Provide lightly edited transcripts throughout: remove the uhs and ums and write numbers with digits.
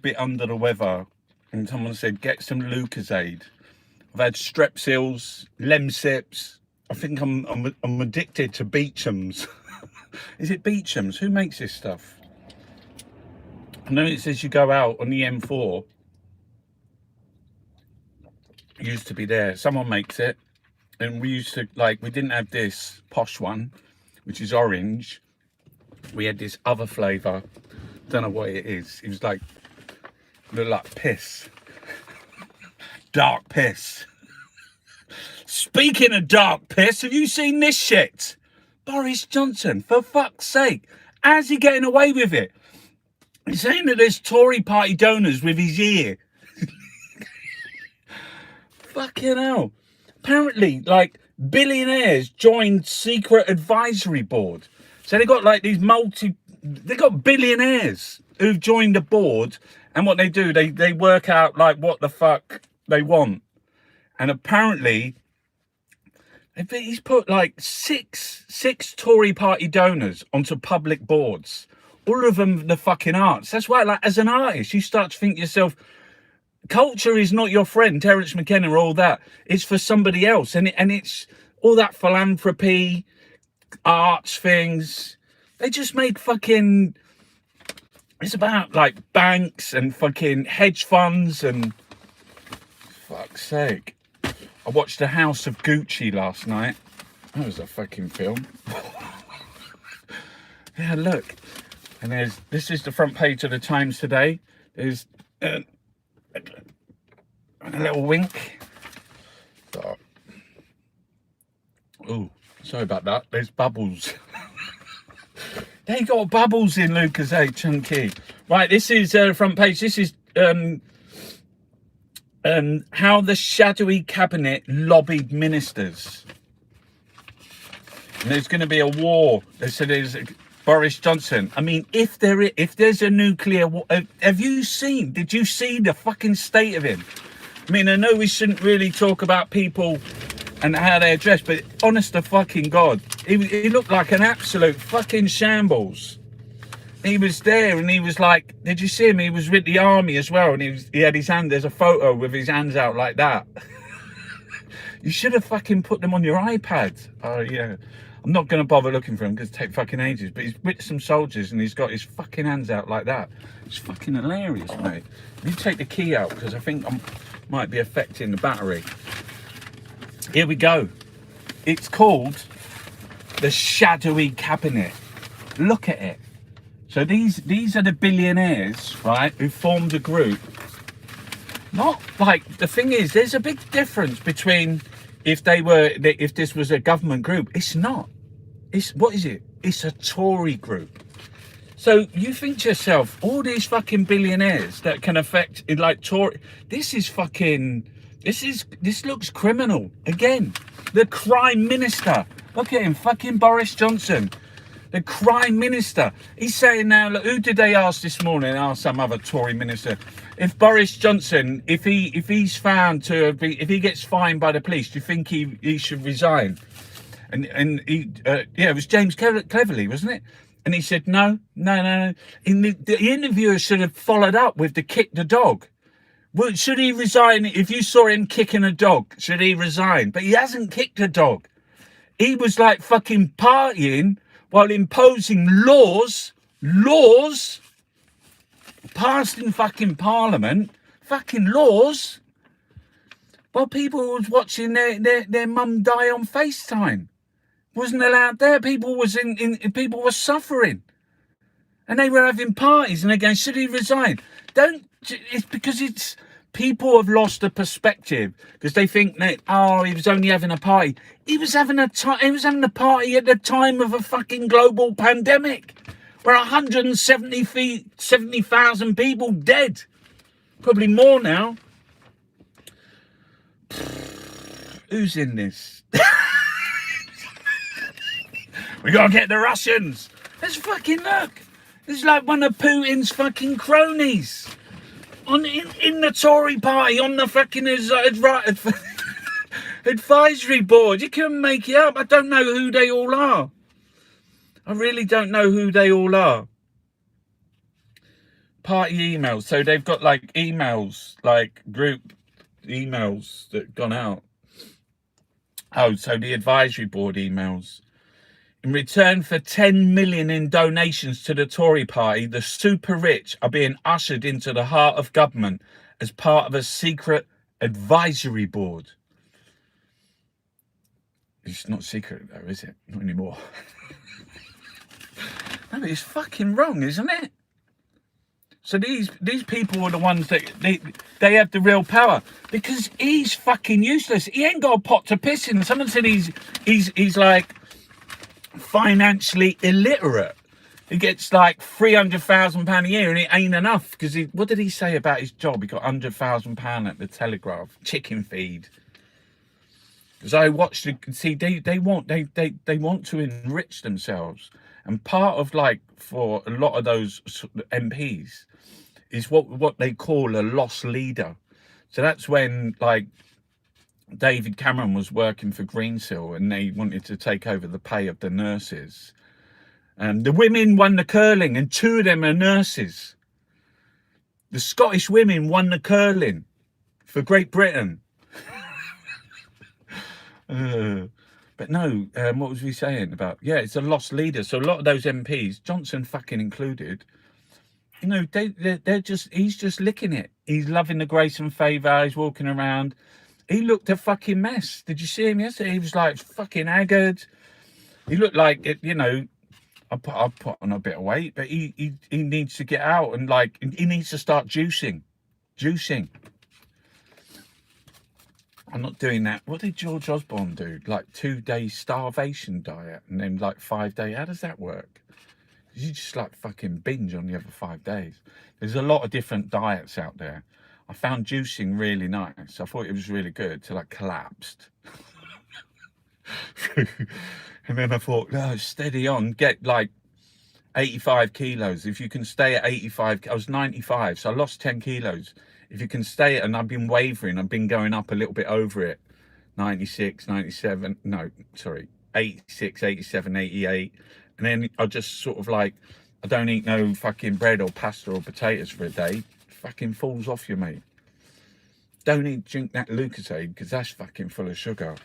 bit under the weather, and someone said, get some Lucozade. I've had Strepsils, Lemsips. I think I'm addicted to Beecham's. Is it Beecham's? Who makes this stuff? I know it says you go out on the M4. It used to be there. Someone makes it. And we used to, like, we didn't have this posh one, which is orange. We had this other flavour. Don't know what it is. It was like, looked like piss. Dark piss. Speaking of dark piss, have you seen this shit? Boris Johnson, for fuck's sake. How's he getting away with it? He's saying that there's Tory party donors with his ear. Fucking hell. Apparently, like, billionaires joined secret advisory board. So they got like these they got billionaires who've joined the board, and what they do, they work out like what the fuck they want. And apparently he's put like six Tory party donors onto public boards. All of them the fucking arts. That's why, like, as an artist, you start to think to yourself, culture is not your friend, Terence McKenna, all that. It's for somebody else. And it's all that philanthropy, arts things. They just make fucking... It's about, like, banks and fucking hedge funds and... Fuck's sake. I watched The House of Gucci last night. That was a fucking film. Yeah, look. And this is the front page of the Times today. There's a little wink. Oh, sorry about that. There's bubbles. They got bubbles in Lucozade, chunky. Right, this is front page. This is how the shadowy cabinet lobbied ministers. And there's going to be a war. So there's Boris Johnson. I mean, if there's a nuclear war, did you see the fucking state of him? I mean, I know we shouldn't really talk about people and how they dress, but honest to fucking God, he looked like an absolute fucking shambles. He was there and he was like, did you see him? He was with the army as well, and he had his hand, there's a photo with his hands out like that. You should have fucking put them on your iPad. Oh yeah. I'm not going to bother looking for him because it take fucking ages, but he's with some soldiers and he's got his fucking hands out like that. It's fucking hilarious, mate. You take the key out because I think I might be affecting the battery. Here we go. It's called the shadowy cabinet. Look at it. So these are the billionaires, right, who formed a group. Not like, the thing is, there's a big difference between if this was a government group. It's not. What is it? It's a Tory group. So you think to yourself, all these fucking billionaires that can affect it, like Tory, this looks criminal. Again, the crime minister. Look at him, fucking Boris Johnson. The crime minister. He's saying now, look, who did they ask this morning? Ask some other Tory minister. If Boris Johnson, if he's found to be, if he gets fined by the police, do you think he should resign? And it was James Cleverly, wasn't it? And he said, no. And the interviewer should have followed up with the kick the dog. Well, should he resign? If you saw him kicking a dog, should he resign? But he hasn't kicked a dog. He was like fucking partying while imposing laws passed in fucking Parliament, fucking laws, while people was watching their mum die on FaceTime. Wasn't allowed there. People were suffering, and they were having parties. And again, should he resign? It's because it's people have lost the perspective because they think that he was only having a party. He was having a party at the time of a fucking global pandemic, where 170,000 people dead, probably more now. Who's in this? We gotta get the Russians. Let's fucking look. It's like one of Putin's fucking cronies in the Tory party on the fucking advisory board. You can make it up. I don't know who they all are. I really don't know who they all are. party emails. So they've got like emails, like group emails that gone out. Oh, so the advisory board emails. In return for 10 million in donations to the Tory party, the super rich are being ushered into the heart of government as part of a secret advisory board. It's not secret though, is it? Not anymore. No, but it's fucking wrong, isn't it? So these people are the ones that they have the real power, because he's fucking useless. He ain't got a pot to piss in. Someone said he's like financially illiterate. He gets like £300,000 a year, and it ain't enough because what did he say about his job? He got £100,000 at the Telegraph chicken feed. Because I watched it, see, they want to enrich themselves, and part of, like, for a lot of those MPs is what they call a lost leader. So that's when, like, David Cameron was working for Greensill and they wanted to take over the pay of the nurses. The women won the curling, and 2 of them are nurses. The Scottish women won the curling for Great Britain. But no, what was we saying about? Yeah, it's a lost leader. So a lot of those MPs, Johnson fucking included, you know, he's just licking it. He's loving the grace and favour. He's walking around. He looked a fucking mess. Did you see him yesterday? He was like fucking haggard. He looked like, you know, I put on a bit of weight, but he needs to get out, and like he needs to start juicing. I'm not doing that. What did George Osborne do? Like 2-day starvation diet and then like 5-day. How does that work? You just like fucking binge on the other 5 days. There's a lot of different diets out there. I found juicing really nice. I thought it was really good till I collapsed. And then I thought, no, steady on, get like 85 kilos. If you can stay at 85, I was 95, so I lost 10 kilos. If you can stay at, and I've been wavering, I've been going up a little bit over it, 96, 97, no, sorry, 86, 87, 88. And then I just sort of like, I don't eat no fucking bread or pasta or potatoes for a day. It fucking falls off you, mate. Don't drink that Lucozade, because that's fucking full of sugar.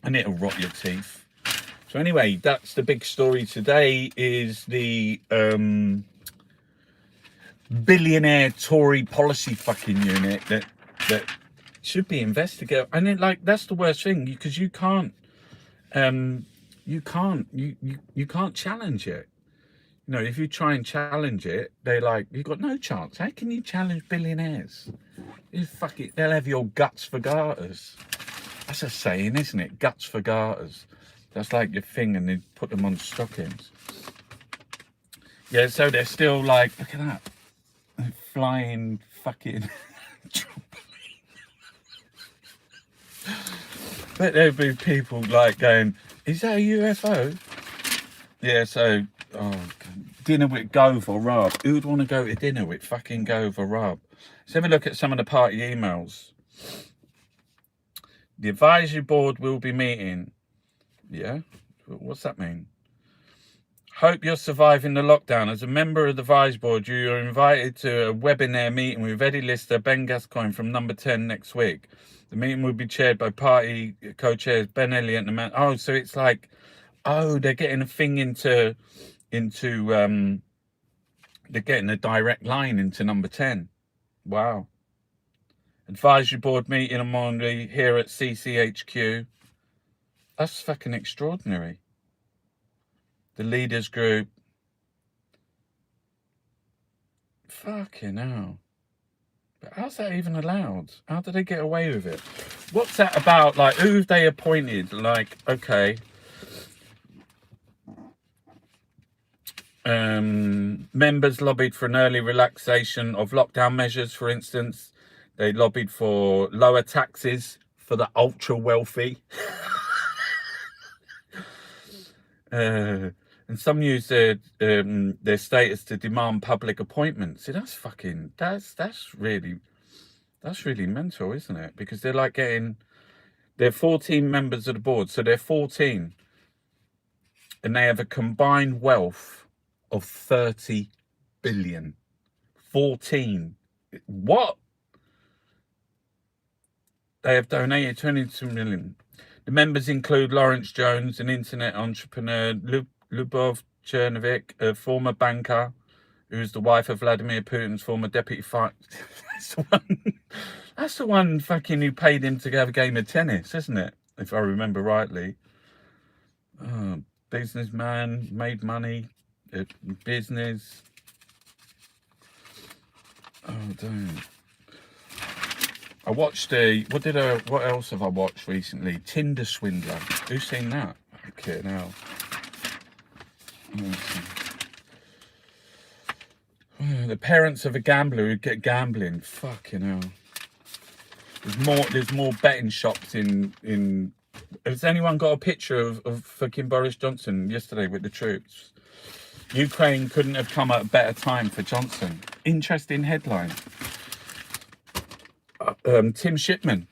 And it'll rot your teeth. So anyway, that's the big story today, is the billionaire Tory policy fucking unit that should be investigated. And then, like, that's the worst thing, because you can't challenge it. You know, if you try and challenge it, they're like, you've got no chance. How can you challenge billionaires? You fuck it, they'll have your guts for garters. That's a saying, isn't it? Guts for garters. That's like your thing, and they put them on stockings. Yeah, so they're still like, look at that. Flying fucking but there'll be people like going, is that a UFO? Yeah, so, dinner with Gove or Rob. Who would want to go to dinner with fucking Gove or Rob? Let's have a look at some of the party emails. The advisory board will be meeting. Yeah? What's that mean? Hope you're surviving the lockdown. As a member of the advisory board, you are invited to a webinar meeting with Eddie Lister, Ben Gascoigne from Number 10 next week. The meeting will be chaired by party co-chairs Ben Elliott and the man. Oh, so it's like, they're getting a thing into they're getting a direct line into Number 10. Wow. Advisory board meeting on Monday here at CCHQ. That's fucking extraordinary. The leaders group. Fucking hell. But how's that even allowed? How do they get away with it? What's that about? Like, who have they appointed? Like, okay. Members lobbied for an early relaxation of lockdown measures, for instance. They lobbied for lower taxes for the ultra wealthy. And some use their status to demand public appointments. See, that's fucking, that's really mental, isn't it? Because they're like they're 14 members of the board, so they're 14, and they have a combined wealth of 30 billion. 14. What? They have donated 22 million. The members include Lawrence Jones, an internet entrepreneur, Lyubov Chernovic, a former banker, who's the wife of Vladimir Putin's former deputy that's the one fucking who paid him to have a game of tennis, isn't it? If I remember rightly. Businessman, made money, business. Oh, damn. I watched what else have I watched recently? Tinder Swindler. Who's seen that? Okay, now. The parents of a gambler who get gambling. Fucking hell. There's more betting shops in. Has anyone got a picture of fucking Boris Johnson yesterday with the troops? Ukraine couldn't have come at a better time for Johnson. Interesting headline. Tim Shipman.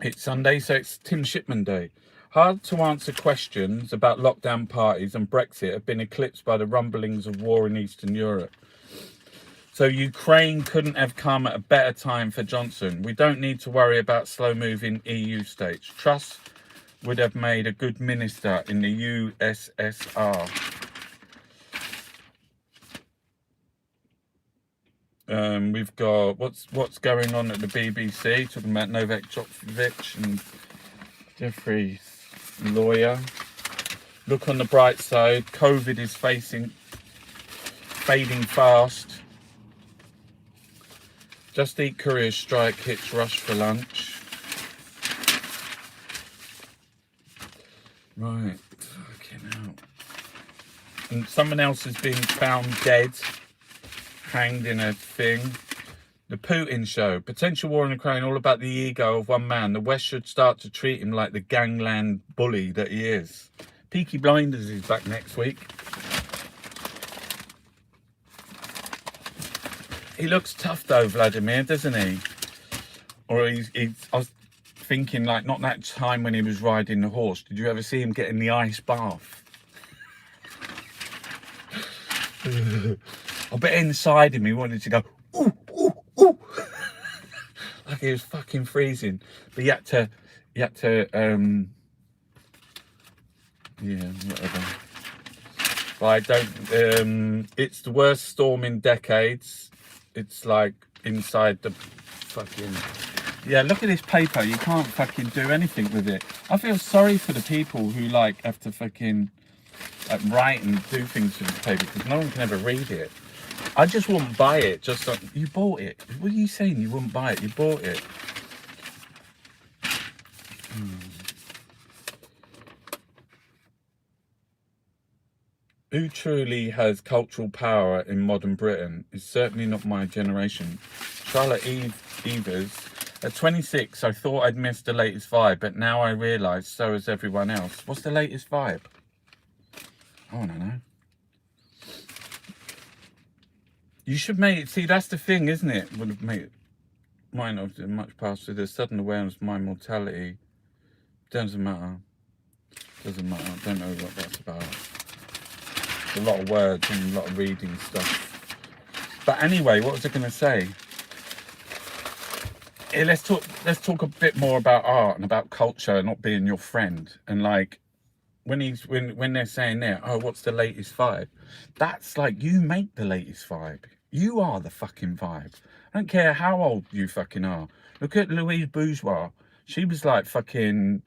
It's Sunday, so it's Tim Shipman Day. Hard to answer questions about lockdown parties and Brexit have been eclipsed by the rumblings of war in Eastern Europe. So Ukraine couldn't have come at a better time for Johnson. We don't need to worry about slow-moving EU states. Truss would have made a good minister in the USSR. We've got what's going on at the BBC, talking about Novak Djokovic and Jeffrey's lawyer. Look on the bright side, COVID is fading fast. Just Eat Courier strike hits rush for lunch. Right, fucking hell. And someone else has been found dead, hanged in a thing. The Putin show. Potential war in Ukraine, all about the ego of one man. The West should start to treat him like the gangland bully that he is. Peaky Blinders is back next week. He looks tough though, Vladimir, doesn't he? Or I was thinking, like, not that time when he was riding the horse. Did you ever see him get in the ice bath? I bet inside him he wanted to go, ooh, ooh, ooh. Like he was fucking freezing. But he had to, yeah, whatever. But I don't, it's the worst storm in decades. It's like inside the fucking, yeah, look at this paper. You can't fucking do anything with it. I feel sorry for the people who like have to fucking like write and do things with this paper because no one can ever read it. I just wouldn't buy it. Just like, you bought it. What are you saying? You wouldn't buy it. You bought it. Who truly has cultural power in modern Britain is certainly not my generation. Charlotte Evers. At 26, I thought I'd missed the latest vibe, but now I realise so has everyone else. What's the latest vibe? I want to know. You should make it. See, that's the thing, isn't it? Would have made mine not much past with a sudden awareness of my mortality. Doesn't matter. Doesn't matter. I don't know what that's about. A lot of words and a lot of reading stuff. But anyway, what was I going to say? Yeah, let's talk a bit more about art and about culture not being your friend. And like when they're saying there, oh, what's the latest vibe? That's like, you make the latest vibe. You are the fucking vibe. I don't care how old you fucking are. Look at Louise Bourgeois. She was like fucking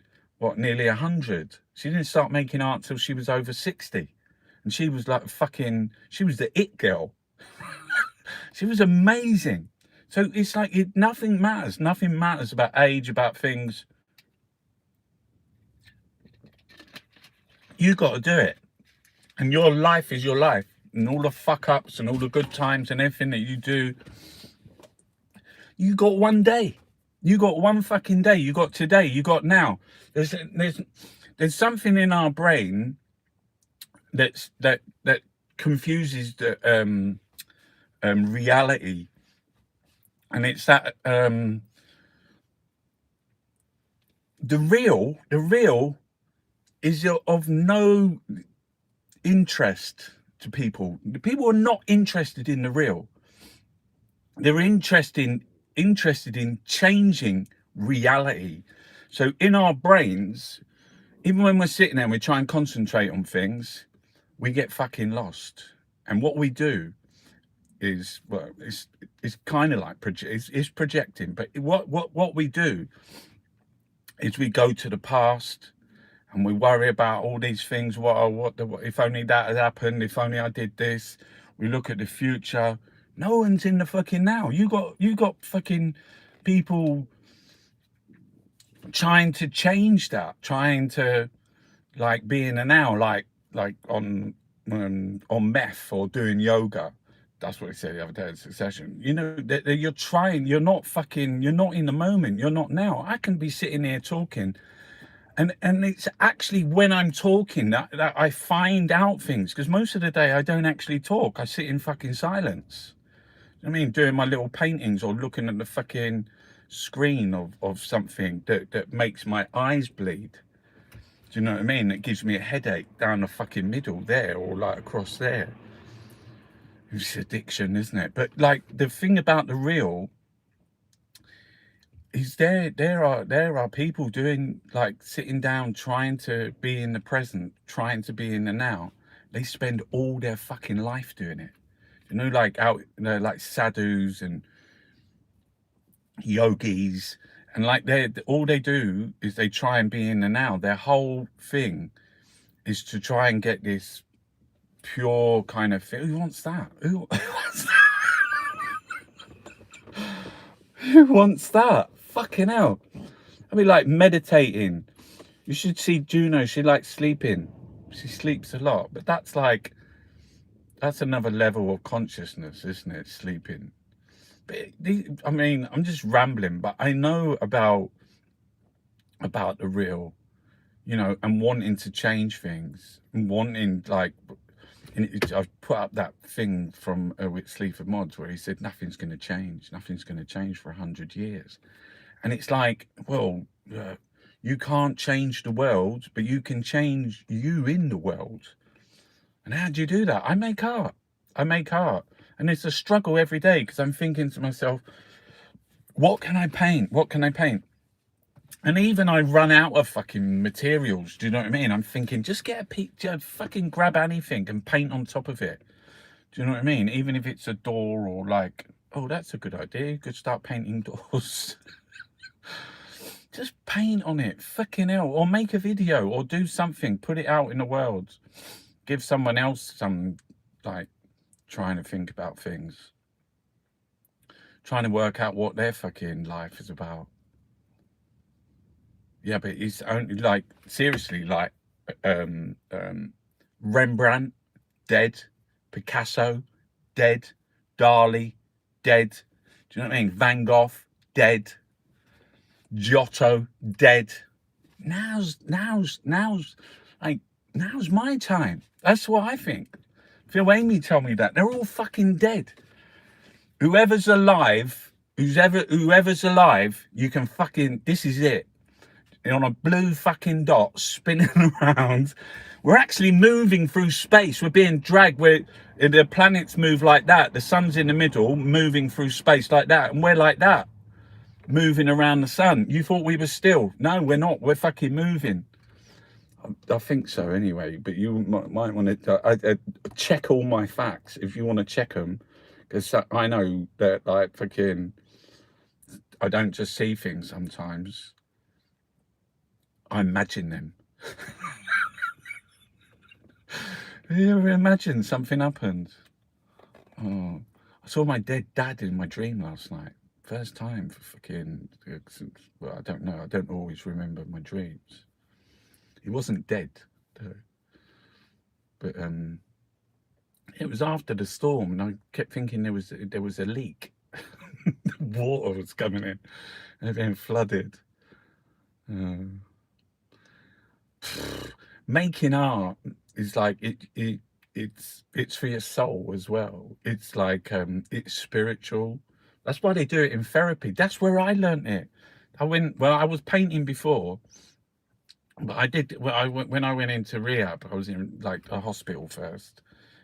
nearly 100. She didn't start making art till she was over 60. And she was like she was the it girl. She was amazing. So it's like nothing matters. Nothing matters about age, about things. You got to do it. And your life is your life. And all the fuck ups and all the good times and everything that you do. You got one day. You got one fucking day. You got today. You got now. There's something in our brain that confuses the reality, and it's that the real is of no interest to people. The people are not interested in the real. they're interested in changing reality. So in our brains, even when we're sitting there and we try and concentrate on things, we get fucking lost. And what we do is, well, it's kind of like it's projecting. But what we do is we go to the past and we worry about all these things. What if only that had happened? If only I did this. We look at the future. No one's in the fucking now. You got fucking people trying to change that, trying to like be in the now, like on meth or doing yoga. That's what he said the other day in Succession. You know, that you're trying. You're not fucking. You're not in the moment. You're not now. I can be sitting here talking, and it's actually when I'm talking that I find out things, because most of the day I don't actually talk. I sit in fucking silence. I mean, doing my little paintings or looking at the fucking screen of something that makes my eyes bleed. Do you know what I mean? It gives me a headache down the fucking middle there, or like across there. It's addiction, isn't it? But like the thing about the real is there are people doing, like, sitting down trying to be in the present, trying to be in the now. They spend all their fucking life doing it. You know, like out, you know, like sadhus and yogis, and like all they do is they try and be in the now. Their whole thing is to try and get this pure kind of thing. Who wants that? Who wants that? Who wants that? Fucking hell. I mean, like meditating. You should see Juno. She likes sleeping. She sleeps a lot, but that's another level of consciousness, isn't it? Sleeping. But I mean, I'm just rambling, but I know about the real, you know, and wanting to change things, and wanting, like, I've put up that thing from with Sleaford Mods where he said nothing's going to change for 100 years. And it's like, well, you can't change the world, but you can change you in the world. And how do you do that? I make art, and it's a struggle every day, because I'm thinking to myself, what can I paint? And even I run out of fucking materials. Do you know what I mean? I'm thinking, just get a picture, fucking grab anything and paint on top of it. Do you know what I mean? Even if it's a door, or like, oh, that's a good idea. You could start painting doors. Just paint on it, fucking hell. Or make a video, or do something, put it out in the world. Give someone else some, like, trying to think about things. Trying to work out what their fucking life is about. Yeah, but it's only, like, seriously, like, Rembrandt, dead. Picasso, dead. Dali, dead. Do you know what I mean? Van Gogh, dead. Giotto, dead. Now's my time. That's what I think. Phil Amy told me that. They're all fucking dead. Whoever's alive, whoever's alive, you can fucking, this is it. On a blue fucking dot spinning around. We're actually moving through space. We're being dragged. The planets move like that. The sun's in the middle, moving through space like that. And we're like that, moving around the sun. You thought we were still. No, we're not. We're fucking moving. I think so anyway. But you might want to check all my facts if you want to check them. Because I know that, like, fucking, I don't just see things sometimes. I imagine them. You ever imagine something happened? Oh, I saw my dead dad in my dream last night. First time for fucking, well, I don't know. I don't always remember my dreams. He wasn't dead, though. But it was after the storm, and I kept thinking there was a leak. Water was coming in, and it being flooded. Making art is like it's for your soul as well. It's like it's spiritual. That's why they do it in therapy. That's where I learnt it. I was painting before, but when I went into rehab, I was in, like, a hospital first,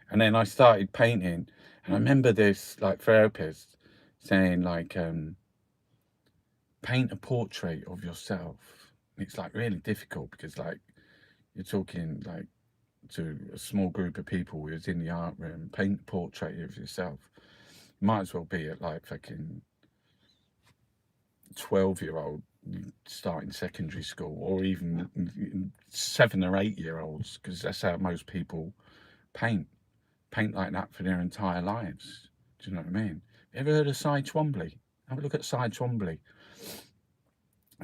and then I started painting. And I remember this, like, therapist saying like, paint a portrait of yourself. It's like really difficult because like you're talking like to a small group of people who's in the art room. Paint a portrait of yourself. Might as well be at like fucking 12-year-old starting secondary school, or even 7 or 8-year-olds, because that's how most people paint like that for their entire lives. Do you know what I mean? Ever heard of Cy Twombly? Have a look at Cy Twombly.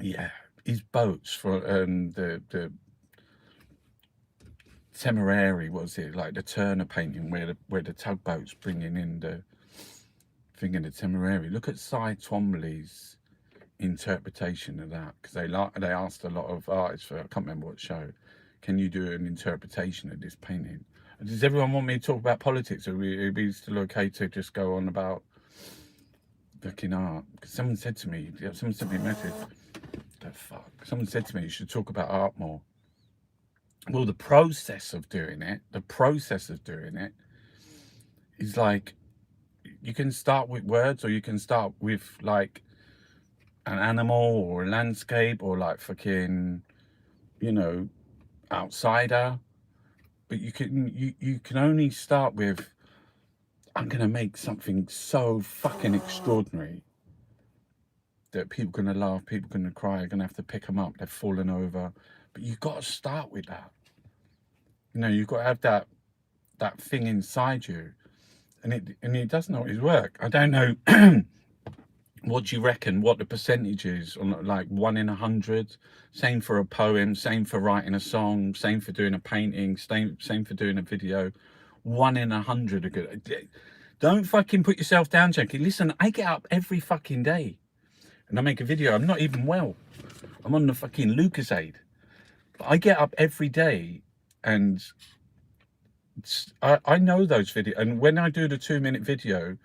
Yeah, his boats for the Temporary, was it like the Turner painting where the tugboats bringing in the thing in the Temporary. Look at Cy Twombly's interpretation of that, because they asked a lot of artists for, I can't remember what show, can you do an interpretation of this painting? Does everyone want me to talk about politics, or it'd be still okay to just go on about fucking art? Because someone sent me a message. The fuck? Someone said to me you should talk about art more. Well, the process of doing it is like, you can start with words, or you can start with like an animal or a landscape, or like fucking, you know, outsider. But you can only start with, I'm gonna make something so fucking extraordinary that people are gonna laugh, people are gonna cry, are gonna have to pick them up, they're falling over. But you've got to start with that. You know, you've got to have that thing inside you, and it doesn't always work. I don't know. What do you reckon? What the percentage is on like 1 in 100? Same for a poem, same for writing a song, same for doing a painting, same for doing a video. 1 in 100 are good. Don't fucking put yourself down, Jackie. Listen, I get up every fucking day and I make a video. I'm not even well. I'm on the fucking Lucasade. But I get up every day and I know those videos. And when I do the 2-minute video,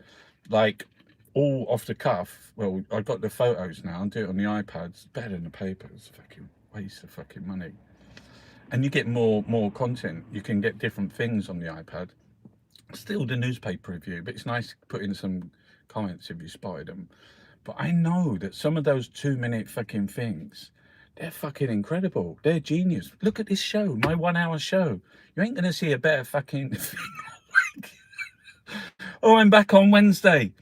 like all off the cuff, well, I got the photos now and do it on the iPad. It's better than the paper. It's a fucking waste of fucking money. And you get more content. You can get different things on the iPad. Still the newspaper review, but it's nice to put in some comments if you spotted them. But I know that some of those 2-minute fucking things, they're fucking incredible. They're genius. Look at this show, my 1-hour show. You ain't gonna see a better fucking thing. Oh, I'm back on Wednesday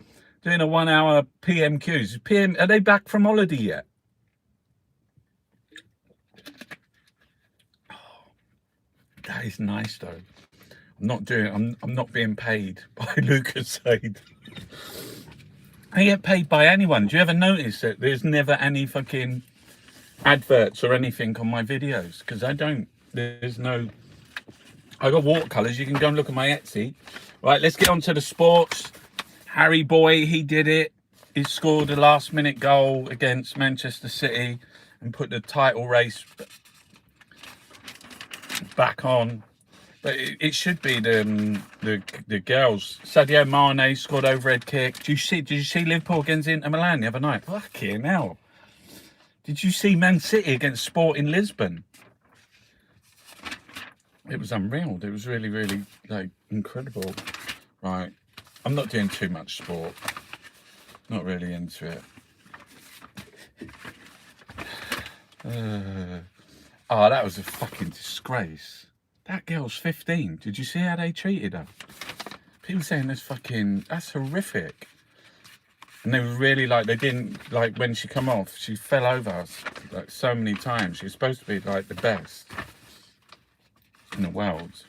doing a 1-hour PMQs. Are they back from holiday yet? Oh, that is nice though. I'm not being paid by Lucasade. I get paid by anyone. Do you ever notice that there's never any fucking adverts or anything on my videos? Because I got watercolors. You can go and look at my Etsy. Right, let's get on to the sports. Harry Boy, he did it. He scored a last minute goal against Manchester City and put the title race back on. But it should be the girls. Sadio Mane scored overhead kick. Did you see Liverpool against Inter Milan the other night? Fucking hell. Did you see Man City against Sporting Lisbon? It was unreal. It was really, really like incredible. Right. I'm not doing too much sport. Not really into it. Oh, that was a fucking disgrace. That girl's 15. Did you see how they treated her? People saying that's horrific. And they were really like, they didn't, like when she come off, she fell over like so many times. She's supposed to be like the best in the world.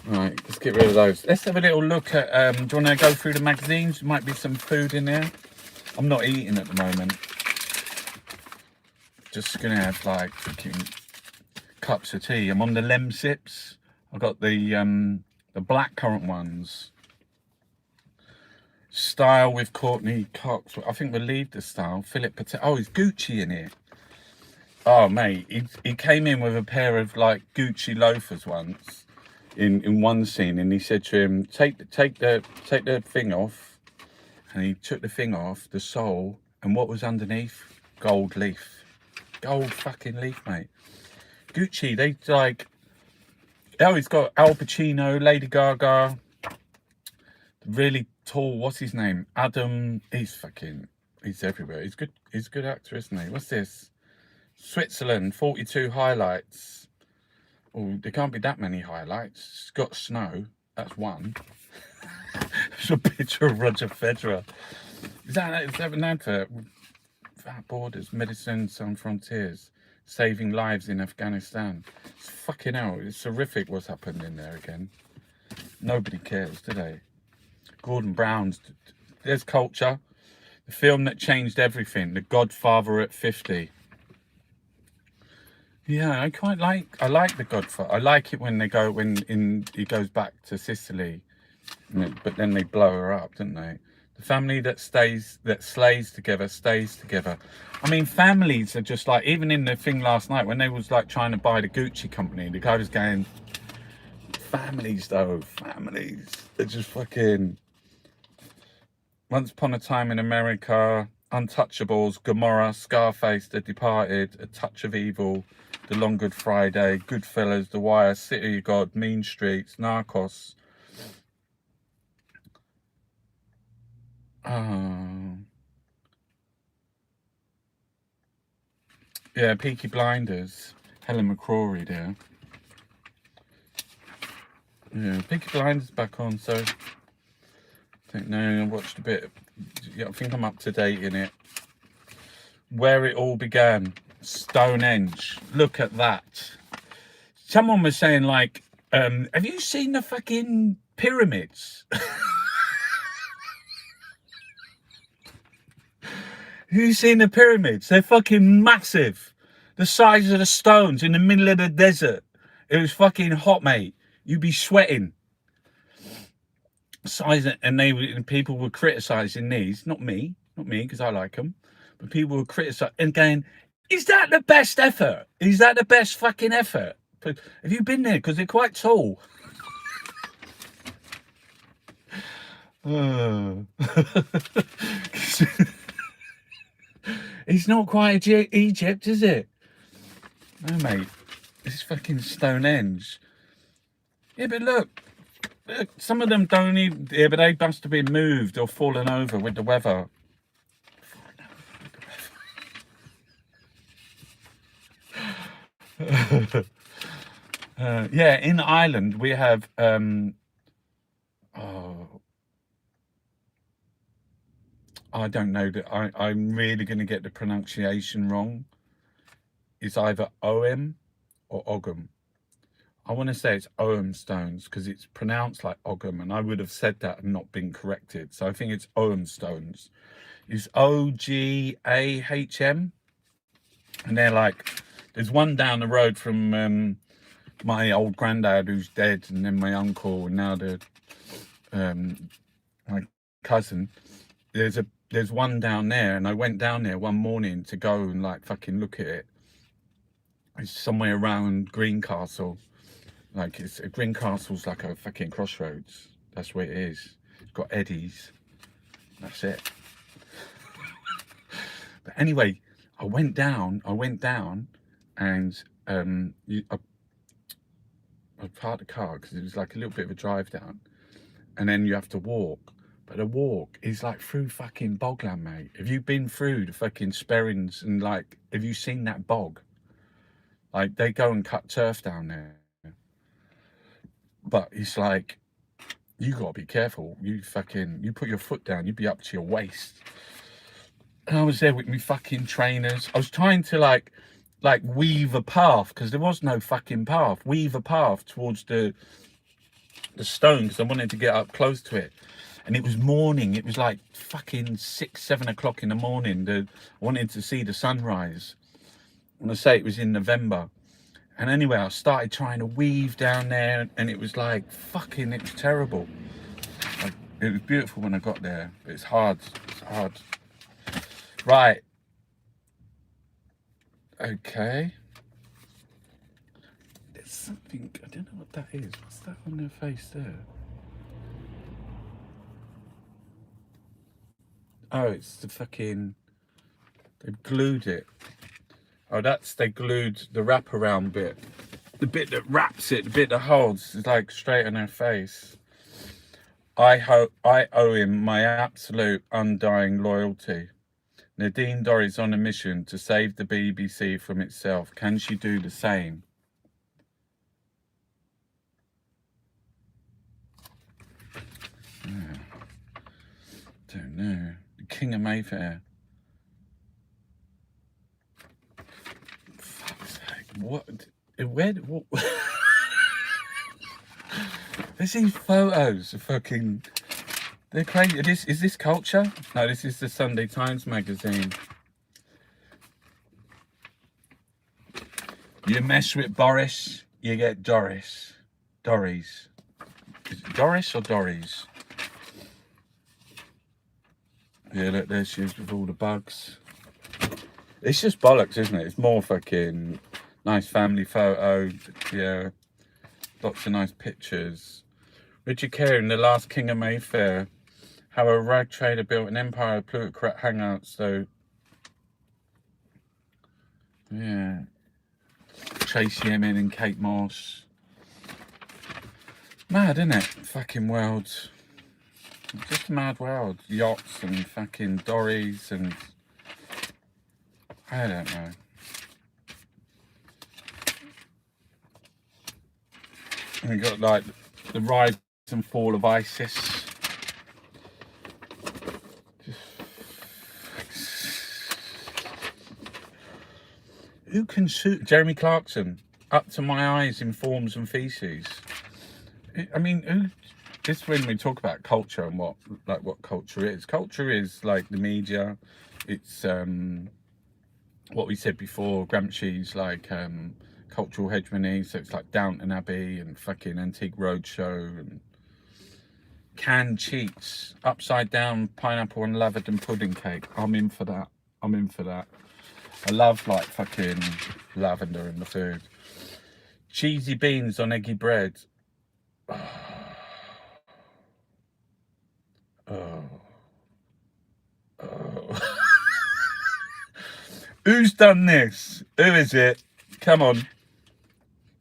Right, let's get rid of those. Let's have a little look at, do you want to go through the magazines? There might be some food in there. I'm not eating at the moment. Just gonna have like fucking cups of tea. I'm on the Lem Sips. I've got the blackcurrant ones. Style with Courtney Cox. I think we'll leave the style. Philip Patel. Oh, is Gucci in here? Oh, mate, he came in with a pair of like Gucci loafers once in one scene, and he said to him, take the thing off, and he took the thing off, the sole, and what was underneath? Gold leaf. Gold fucking leaf, mate. Gucci, they like, oh, he's got Al Pacino, Lady Gaga, really tall, what's his name? Adam, he's everywhere. He's a good actor, isn't he? What's this? Switzerland, 42 highlights. Oh, there can't be that many highlights. It's got snow. That's one. There's a picture of Roger Federer. Is that an advert? Without Borders, Medicine Sans Frontiers, saving lives in Afghanistan. It's fucking hell. It's horrific what's happened in there again. Nobody cares, do they? Gordon Brown's. There's Culture. The film that changed everything. The Godfather at 50. Yeah, I like The Godfather. I like it when he goes back to Sicily, but then they blow her up, don't they? The family that slays together, stays together. I mean, families are just like, even in the thing last night when they was like trying to buy the Gucci company, the guy was going, families, they're just fucking. Once Upon a Time in America, Untouchables, Gomorrah, Scarface, The Departed, A Touch of Evil, The Long Good Friday, Goodfellas, The Wire, City of God, Mean Streets, Narcos. Yeah, Peaky Blinders, Helen McCrory there. Yeah, Peaky Blinders back on, so I don't know, I watched a bit. Yeah, I think I'm up to date in it. Where it all began, Stonehenge. Look at that. Someone was saying like, have you seen the fucking pyramids? Have you seen the pyramids? They're fucking massive. The size of the stones in the middle of the desert. It was fucking hot, mate. You'd be sweating. And people were criticising these. Not me, because I like them. But people were criticising and going, is that the best effort? Is that the best fucking effort? But have you been there? Because they're quite tall. It's not quite Egypt, is it? No, mate. It's fucking Stonehenge. Yeah, but look, some of them don't even. Yeah, but they must have been moved or fallen over with the weather. Yeah, in Ireland we have. I don't know that. I'm really going to get the pronunciation wrong. It's either Ogham or Ogham. I want to say it's Ogham stones because it's pronounced like Ogham, and I would have said that and not been corrected. So I think it's Ogham stones. It's Ogahm, and they're like, there's one down the road from my old granddad who's dead, and then my uncle, and now my cousin. There's one down there, and I went down there one morning to go and like fucking look at it. It's somewhere around Greencastle. Like Greencastle's like a fucking crossroads. That's where it is. It's got eddies. That's it. But anyway, I went down, and I parked the car because it was like a little bit of a drive down, and then you have to walk. But the walk is like through fucking bogland, mate. Have you been through the fucking Sperrins and like, have you seen that bog? Like they go and cut turf down there. But it's like, you gotta be careful. You put your foot down, you'd be up to your waist. And I was there with me fucking trainers. I was trying to like weave a path because there was no fucking path. Weave a path towards the stone because I wanted to get up close to it. And it was morning. It was like fucking 6, 7 o'clock in the morning. I wanted to see the sunrise. I want to say it was in November. And anyway, I started trying to weave down there, and it was like fucking. It was terrible. Like, it was beautiful when I got there, but it's hard. It's hard. Right. Okay. There's something. I don't know what that is. What's that on their face there? Oh, it's the fucking. They've glued it. Oh, they glued the wraparound bit. The bit that wraps it, the bit that holds, is like straight on their face. I owe him my absolute undying loyalty. Nadine Dorries on a mission to save the BBC from itself. Can she do the same? Don't know. The King of Mayfair. Fuck's sake. What? Where? What? There's these photos of fucking. They're crazy. Is this Culture? No, this is the Sunday Times magazine. You mess with Boris, you get Doris. Dorries. Is it Doris or Dorries? Yeah, look, there she is with all the bugs. It's just bollocks, isn't it? It's more fucking nice family photo. Yeah, lots of nice pictures. Richard Carey in The Last King of Mayfair. How a rag trader built an empire of plutocrat hangouts, though. Yeah. Tracy Emin and Kate Moss. Mad, isn't it? Fucking world. Just a mad world. Yachts and fucking dories and... I don't know. And we got like the rise and fall of ISIS. Who can sue Jeremy Clarkson? Up to my eyes in forms and feces. I mean, who? This is when we talk about culture and what culture is. Culture is like the media. It's what we said before. Gramsci's like cultural hegemony. So it's like Downton Abbey and fucking Antique Roadshow and canned cheats, upside down pineapple and lavender pudding cake. I'm in for that. I'm in for that. I love like fucking lavender in the food. Cheesy beans on eggy bread. Oh. Who's done this? Who is it? Come on.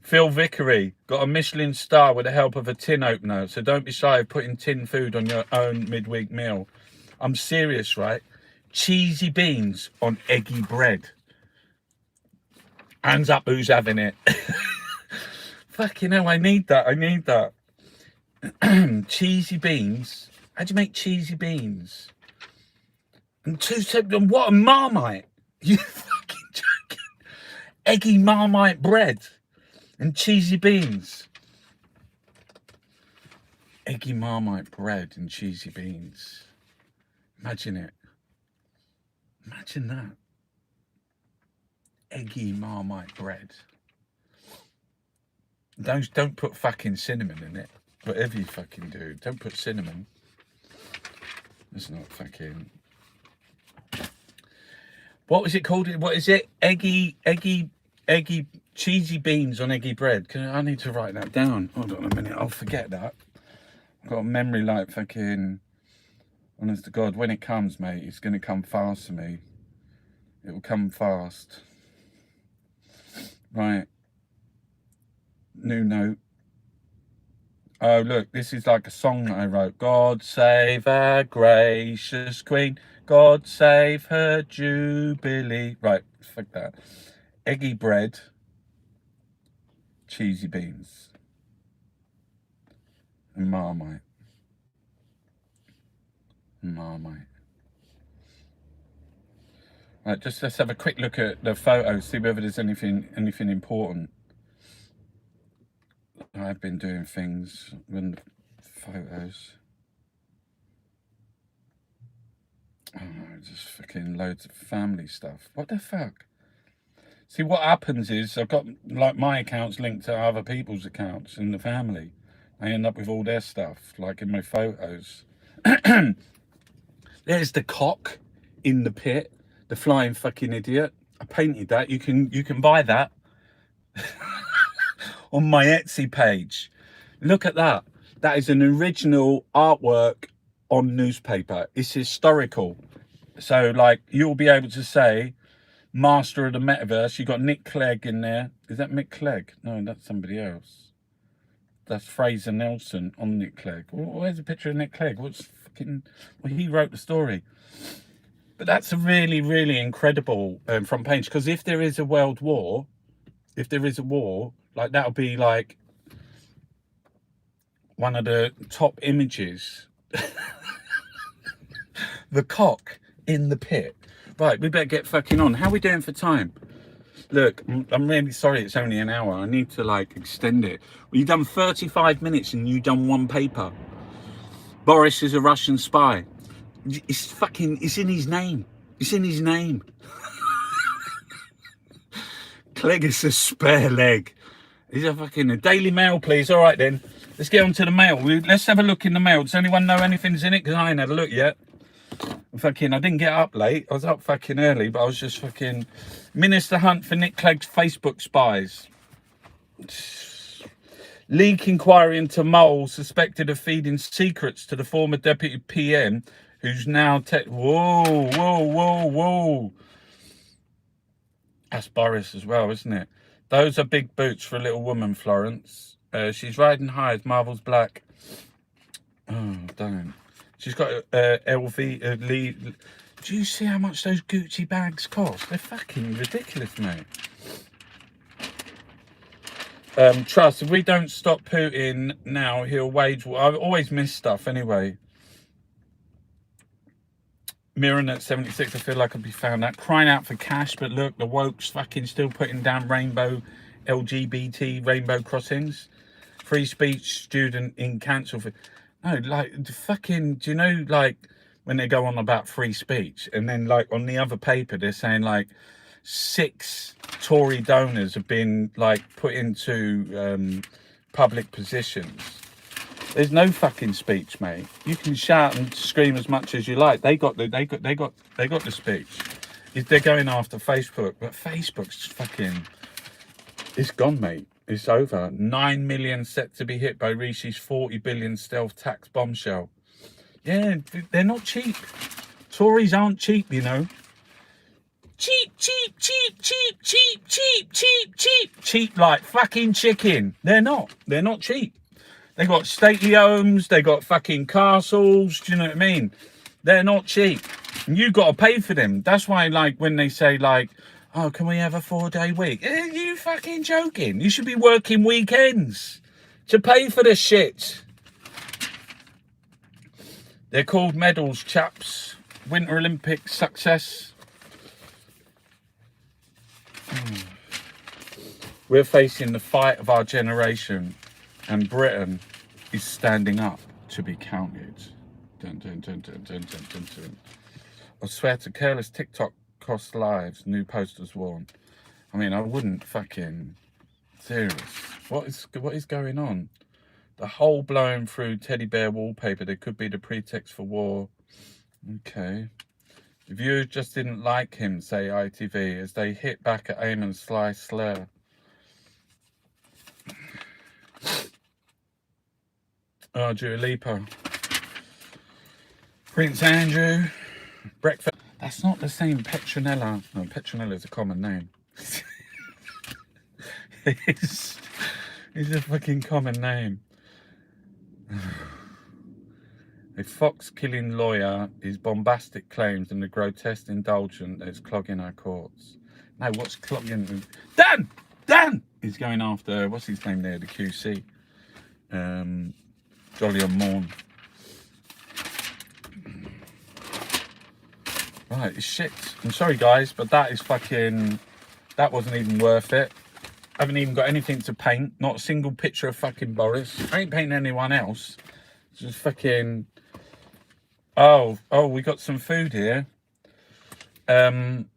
Phil Vickery got a Michelin star with the help of a tin opener, so don't be shy of putting tin food on your own midweek meal. I'm serious, right? Cheesy beans on eggy bread. Hands up, who's having it? Fucking hell, I need that. I need that. Cheesy beans. How do you make cheesy beans? And what a Marmite. You fucking joking? Eggy Marmite bread and cheesy beans. Eggy Marmite bread and cheesy beans. Imagine it. Imagine that. Eggy Marmite bread. Don't put fucking cinnamon in it. Whatever you fucking do, don't put cinnamon. It's not fucking... What was it called? What is it? Eggy, cheesy beans on eggy bread. I need to write that down. Hold on a minute, I'll forget that. I've got a memory like fucking... Honest to God, when it comes, mate, it's going to come fast to me. It will come fast. Right. New note. Oh, look, this is like a song that I wrote. God save our gracious Queen. God save her Jubilee. Right, fuck that. Eggy bread. Cheesy beans. And Marmite. Marmite. Right, just let's have a quick look at the photos, see whether there's anything important. I've been doing things with the photos. Oh, just fucking loads of family stuff. What the fuck? See, what happens is I've got like my accounts linked to other people's accounts in the family. I end up with all their stuff, like in my photos. There's the cock in the pit, the flying fucking idiot. I painted that. You can buy that on my Etsy page. Look at that. That is an original artwork on newspaper. It's historical. So like you'll be able to say Master of the Metaverse. You got Nick Clegg in there. Is that Mick Clegg? No, that's somebody else. That's Fraser Nelson on Nick Clegg. Where's a picture of Nick Clegg? What's fucking... Well, he wrote the story. But that's a really, really incredible front page, because if there is a world war, if there is a war, like that'll be like one of the top images. The cock in the pit. Right, we better get fucking on. How are we doing for time? Look, I'm really sorry it's only an hour. I need to like extend it. Well, you've done 35 minutes and you've done one paper. Boris is a Russian spy. It's in his name. It's in his name. Clegg is a spare leg. He's a fucking... Daily Mail, please. All right, then. Let's get on to the mail. Let's have a look in the mail. Does anyone know anything's in it? Because I ain't had a look yet. I didn't get up late. I was up fucking early, but I was just fucking... Minister hunt for Nick Clegg's Facebook spies. Leak inquiry into mole suspected of feeding secrets to the former deputy PM, who's now... Whoa. That's Boris as well, isn't it? Those are big boots for a little woman, Florence. She's riding high as Marvel's black. Oh, don't. She's got LV... Lee. Do you see how much those Gucci bags cost? They're fucking ridiculous, mate. Trust, if we don't stop Putin now, he'll wage war. I've always missed stuff anyway. Mirren at 76, I feel like I'd be found out. Crying out for cash, but look, the woke's fucking still putting down rainbow, LGBT, rainbow crossings. Free speech student in cancel for... No, like, the fucking... Do you know, like, when they go on about free speech, and then, like, on the other paper, they're saying, like, 6 Tory donors have been like put into public positions. There's no fucking speech, mate. You can shout and scream as much as you like. They got the speech. They're going after Facebook, but Facebook's fucking... It's gone, mate. It's over. 9 million set to be hit by Rishi's 40 billion stealth tax bombshell. Yeah, they're not cheap. Tories aren't cheap, you know. Cheap like fucking chicken. They're not cheap. They got stately homes, they got fucking castles, do you know what I mean? They're not cheap. And you got to pay for them. That's why, like, when they say, like, oh, can we have a 4-day week? Are you fucking joking? You should be working weekends to pay for this shit. They're called medals, chaps. Winter Olympic success. We're facing the fight of our generation, and Britain is standing up to be counted. Dun, dun, dun, dun, dun, dun, dun, dun. I swear to careless TikTok cost lives, new posters worn. I mean, I wouldn't fucking... Serious. What is going on? The hole blowing through teddy bear wallpaper. There could be the pretext for war. Okay. The viewers just didn't like him, say ITV, as they hit back at Eamon's sly slur. Oh, Dua Lipa. Prince Andrew. Breakfast. That's not the same Petronella. No, Petronella is a common name. It's a fucking common name. A fox killing lawyer, his bombastic claims and the grotesque indulgence that's clogging our courts. No, what's clogging? Dan! He's going after, what's his name there, the QC. Jolly on Morn. Right, it's shit. I'm sorry, guys, but that is fucking... That wasn't even worth it. I haven't even got anything to paint. Not a single picture of fucking Boris. I ain't painting anyone else. It's just fucking... Oh, we got some food here. Lentil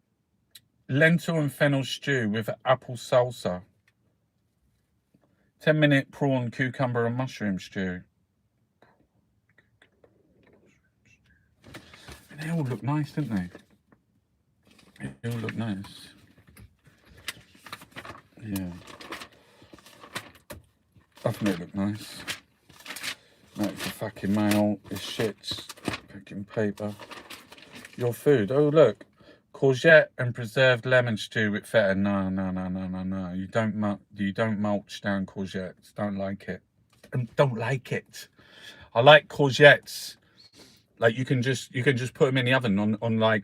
and fennel stew with apple salsa. 10-minute prawn, cucumber and mushroom stew. They all look nice, don't they? They all look nice. Yeah. I think they look nice. No, it's a fucking mail. It's shit. Fucking paper. Your food. Oh, look. Courgette and preserved lemon stew with feta. No. You don't mulch down courgettes. Don't like it. don't like it. I like courgettes. Like you can just put them in the oven on like,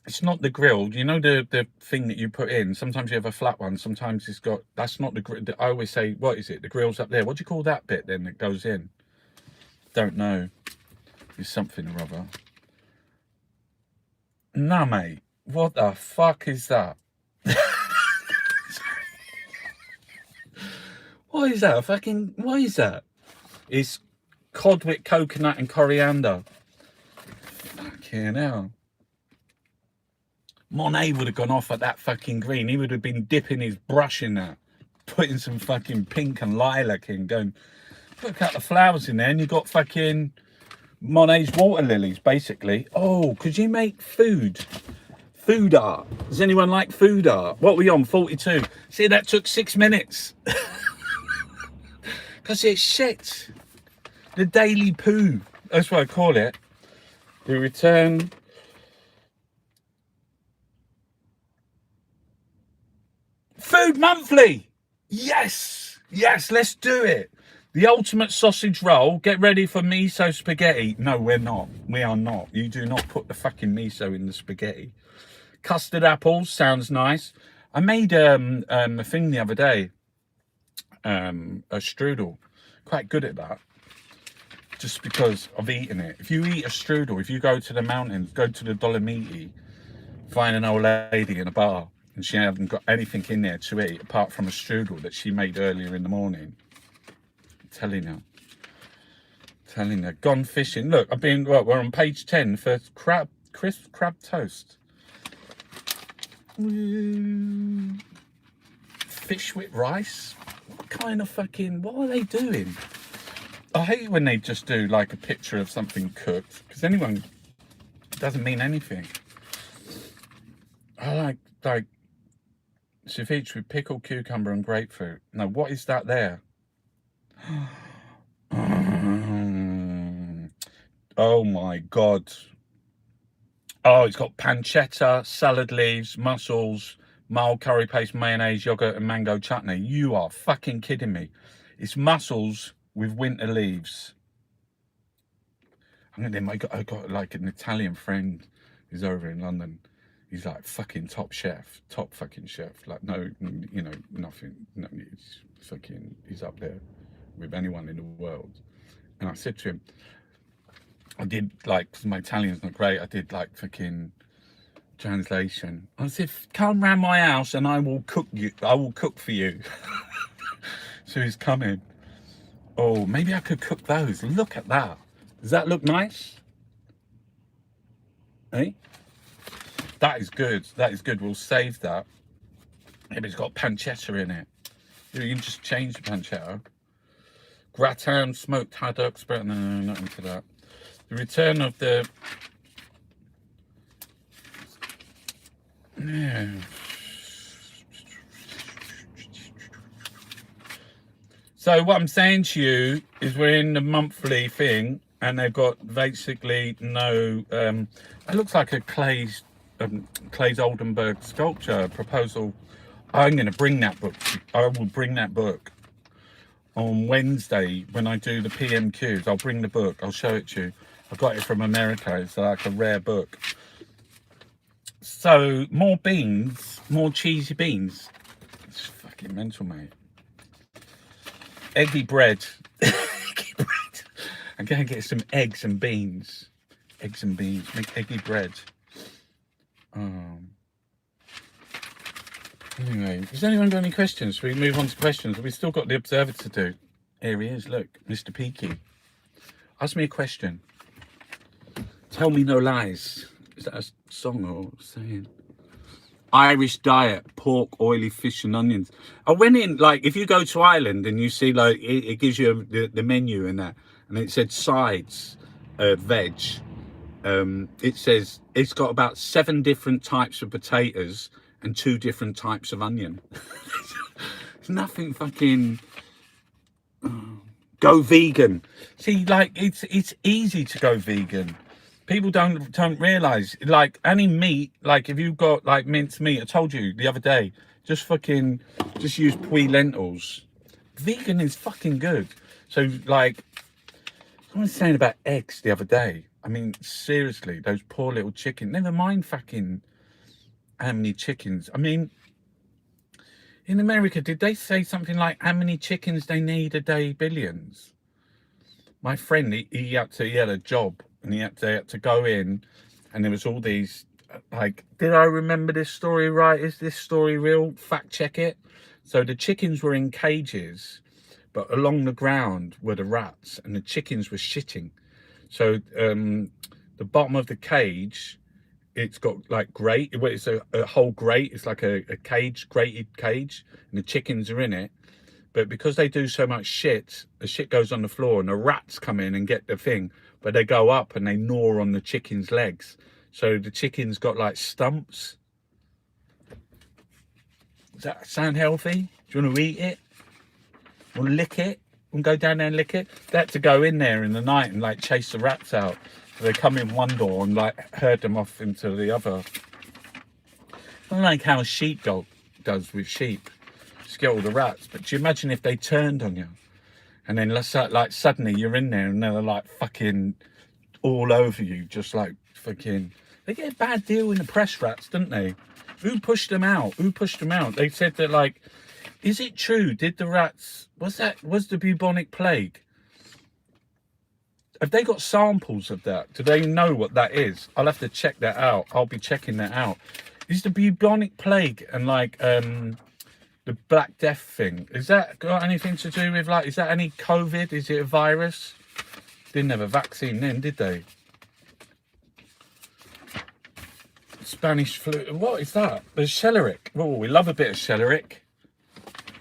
it's not the grilled. You know the thing that you put in. Sometimes you have a flat one. Sometimes it's got. That's not the grill. I always say, what is it? The grill's up there. What do you call that bit then that goes in? Don't know. It's something or other. Nah, mate. What the fuck is that? What is that? What is that? It's cod with coconut and coriander. Fucking hell. Monet would have gone off at that fucking green. He would have been dipping his brush in that, putting some fucking pink and lilac in, going, put a couple of flowers in there, and you got fucking Monet's water lilies, basically. Oh, could you make food? Food art. Does anyone like food art? What are we on? 42. See, that took 6 minutes. Because it's shit. The daily poo. That's what I call it. The return. Food Monthly. Yes. Yes, let's do it. The ultimate sausage roll. Get ready for miso spaghetti. No, we're not. We are not. You do not put the fucking miso in the spaghetti. Custard apples sounds nice. I made a thing the other day. A strudel. Quite good at that. Just because I've eaten it. If you eat a strudel, if you go to the mountains, go to the Dolomiti, find an old lady in a bar, and she hasn't got anything in there to eat apart from a strudel that she made earlier in the morning. Telling her, gone fishing. Look, we're on page 10 for crisp crab toast. Fish with rice? What are they doing? I hate when they just do like a picture of something cooked, because it doesn't mean anything. I like ceviche with pickled cucumber and grapefruit. Now, what is that there? Oh my God. Oh, it's got pancetta, salad leaves, mussels, mild curry paste, mayonnaise, yogurt, and mango chutney. You are fucking kidding me. It's mussels with winter leaves. I got like an Italian friend who's over in London. He's like fucking top fucking chef. Like, no, you know, nothing. No, he's up there with anyone in the world. And I said to him, I did like, because my Italian's not great, I did like fucking translation. I said, come round my house and I will cook for you. So he's coming. Oh, maybe I could cook those. Look at that. Does that look nice? Hey? That is good. That is good. We'll save that. Maybe it's got pancetta in it. You can just change the pancetta. Gratin, smoked haddock, spread. No, not into that. The return of the. Yeah. So what I'm saying to you is we're in the monthly thing, and they've got basically no. It looks like a Clay's Oldenburg sculpture proposal. I'm going to bring that book. I will bring that book on Wednesday when I do the PMQs. I'll bring the book. I'll show it to you. I got it from America. It's like a rare book. So more beans, more cheesy beans. It's fucking mental, mate. Eggy bread. Eggy bread. I'm going to get some eggs and beans. Eggs and beans. Make eggy bread. Anyway, has anyone got any questions? We move on to questions. We've still got the Observer to do. Here he is. Look, Mr. Peaky. Ask me a question. Tell me no lies. Is that a song or saying? Irish diet, pork, oily fish and onions. I went in, like, if you go to Ireland and you see, like, it gives you the menu and that, and it said sides, veg. It says it's got about 7 different types of potatoes and 2 different types of onion. It's nothing fucking. Go vegan. See, like, it's easy to go vegan. People don't realise, like, any meat, like, if you've got, like, minced meat, I told you the other day, just use pui lentils. Vegan is fucking good. So like, I was saying about eggs the other day. I mean, seriously, those poor little chickens. Never mind fucking how many chickens. I mean, in America, did they say something like how many chickens they need a day? Billions. My friend, he had a job and they had to go in, and there was all these, like, did I remember this story right? Is this story real? Fact check it. So the chickens were in cages, but along the ground were the rats, and the chickens were shitting. So the bottom of the cage, it's got like grate. Well, it's a whole grate. It's like a cage, grated cage, and the chickens are in it. But because they do so much shit, the shit goes on the floor, and the rats come in and get the thing. But they go up and they gnaw on the chicken's legs. So the chicken's got like stumps. Does that sound healthy? Do you want to eat it? Want to lick it? Want to go down there and lick it? They had to go in there in the night and like chase the rats out. So they come in one door and like herd them off into the other. I like how a sheepdog does with sheep. Just get all the rats. But do you imagine if they turned on you? And then like suddenly you're in there and they're like fucking all over you. Just like fucking... They get a bad deal in the press, rats, don't they? Who pushed them out? Who pushed them out? They said that like... Is it true? Did the rats... Was the bubonic plague? Have they got samples of that? Do they know what that is? I'll have to check that out. I'll be checking that out. Is the bubonic plague and like the Black Death thing, is that got anything to do with like, is that any COVID? Is it a virus? Didn't have a vaccine then, did they? Spanish flu. What is that? There's celeric. Oh, we love a bit of celeric.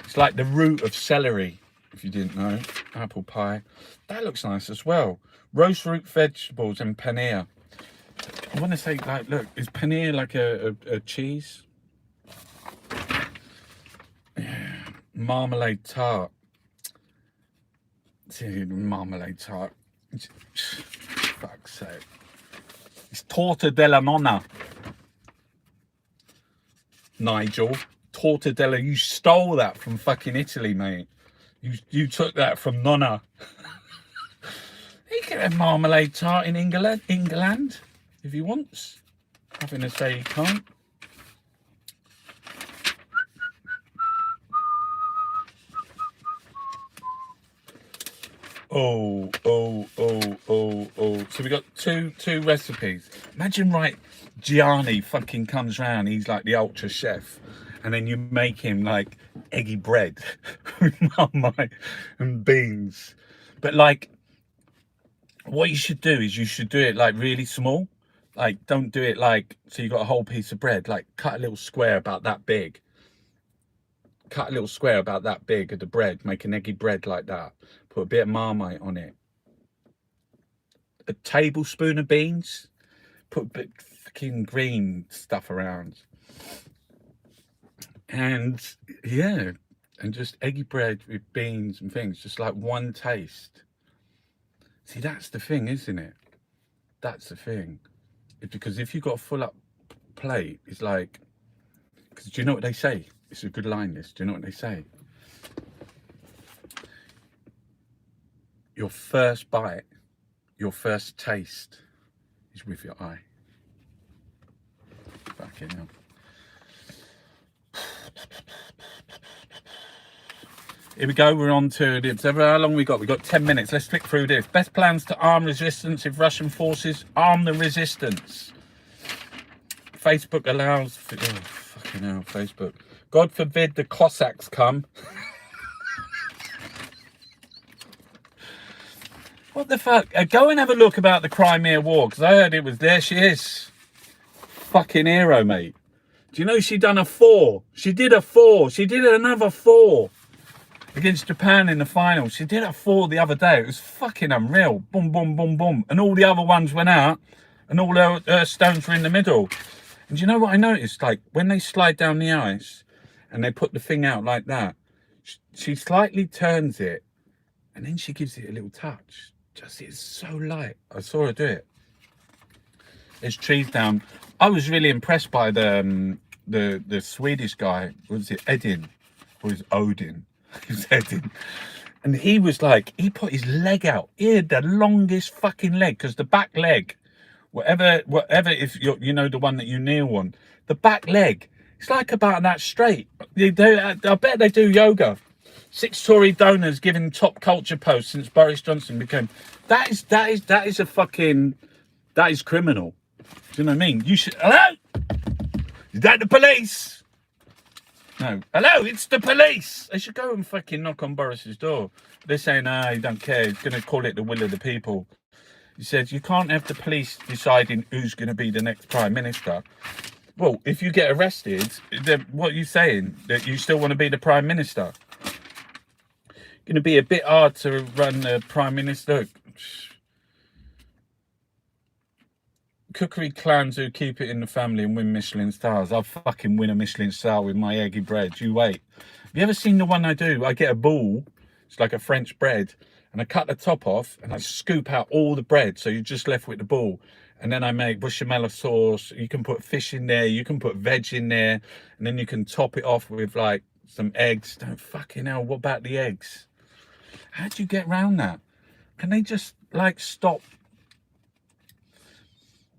It's like the root of celery, if you didn't know. Apple pie. That looks nice as well. Roast root vegetables and paneer. I want to say, like, look, is paneer like a cheese? Yeah. Marmalade tart. Marmalade tart. Fuck's sake. It's torta della nonna. Nigel. Torta della, you stole that from fucking Italy, mate. You took that from Nonna. He can have marmalade tart in England if he wants. Nothing to say he can't. Oh. So we got two recipes. Imagine, right, Gianni fucking comes round, he's like the ultra chef, and then you make him like eggy bread with marmite and beans. But like, what you should do is you should do it like really small. Like, don't do it like, so you got a whole piece of bread, like cut a little square about that big. Cut a little square about that big of the bread, make an eggy bread like that. Put a bit of marmite on it. A tablespoon of beans. Put a bit of fucking green stuff around. And yeah, and just eggy bread with beans and things, just like one taste. See, that's the thing, isn't it? That's the thing. Because if you've got a full up plate, it's like, because do you know what they say? It's a good line, this. Do you know what they say? Your first bite, your first taste is with your eye. Fucking hell. Here we go, we're on to this. How long we got? We got 10 minutes. Let's flick through this. Best plans to arm resistance if Russian forces arm the resistance. Facebook allows... Oh, fucking hell, Facebook. God forbid the Cossacks come. What the fuck? Go and have a look about the Crimea War, because I heard it was there. She is. Fucking hero, mate. Do you know she done a 4? She did a 4. She did another 4 against Japan in the final. She did a 4 the other day. It was fucking unreal. Boom, boom, boom, boom. And all the other ones went out, and all her stones were in the middle. And do you know what I noticed? Like, when they slide down the ice, and they put the thing out like that, she slightly turns it, and then she gives it a little touch. Just, it's so light. I saw her do it. There's trees down. I was really impressed by the Swedish guy. Was it Edin? Or is it Odin? His head in. And he was like, he put his leg out. He had the longest fucking leg, because the back leg, whatever, if you know the one that you kneel on, the back leg, it's like about that straight. I bet they do yoga. 6 Tory donors giving top culture posts since Boris Johnson became. That is a fucking, that is criminal. Do you know what I mean? You should. Hello? Is that the police? No. Hello, it's the police. They should go and fucking knock on Boris's door. They're saying, he don't care. He's going to call it the will of the people. He says, you can't have the police deciding who's going to be the next prime minister. Well, if you get arrested, then what are you saying? That you still want to be the prime minister? Going to be a bit hard to run the prime minister. Cookery clans who keep it in the family and win Michelin stars. I'll fucking win a Michelin star with my eggy bread. You wait. Have you ever seen the one I do? I get a ball. It's like a French bread. And I cut the top off and I scoop out all the bread. So you're just left with the ball. And then I make bechamel sauce. You can put fish in there. You can put veg in there. And then you can top it off with like some eggs. Don't fucking hell. What about the eggs? How do you get around that? Can they just like stop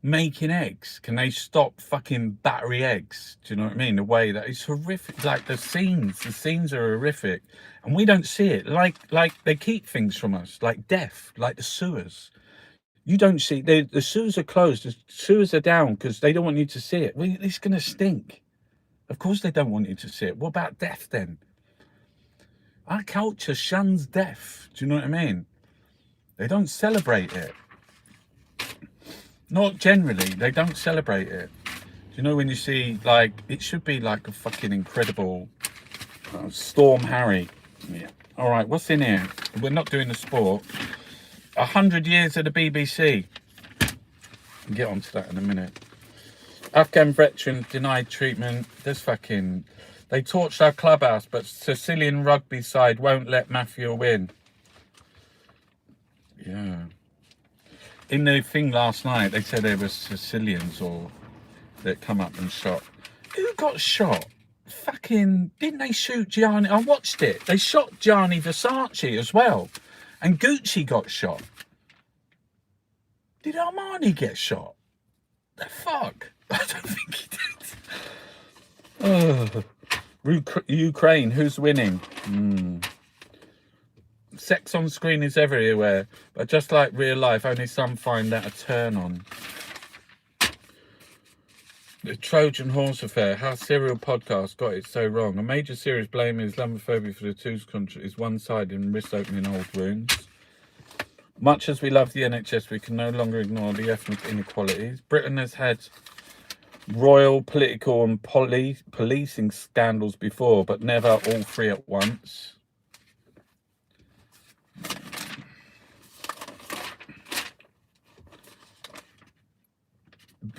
making eggs? Can they stop fucking battery eggs? Do you know what I mean? The way that it's horrific. Like the scenes are horrific. And we don't see it. Like they keep things from us, like death, like the sewers. You don't see, the sewers are closed, the sewers are down because they don't want you to see it. Well, it's going to stink. Of course they don't want you to see it. What about death then? Our culture shuns death. Do you know what I mean? They don't celebrate it. Not generally, they don't celebrate it. Do you know when you see, like, it should be like a fucking incredible Storm Harry. Yeah. All right, what's in here? We're not doing the sport. 100 years of the BBC. I'll get onto that in a minute. Afghan veterans denied treatment. There's fucking... They torched our clubhouse, but Sicilian rugby side won't let Mafia win. Yeah. In the thing last night, they said there were Sicilians or that come up and shot. Who got shot? Fucking... Didn't they shoot Gianni? I watched it. They shot Gianni Versace as well. And Gucci got shot. Did Armani get shot? The fuck? I don't think he did. Ukraine, who's winning? Sex on screen is everywhere, but just like real life, only some find that a turn on. The Trojan Horse affair, how Serial Podcast got it so wrong. A major series blaming Islamophobia for the two countries is one-sided and risks opening old wounds. Much as we love the NHS, we can no longer ignore the ethnic inequalities. Britain has had royal, political and policing scandals before, but never all three at once.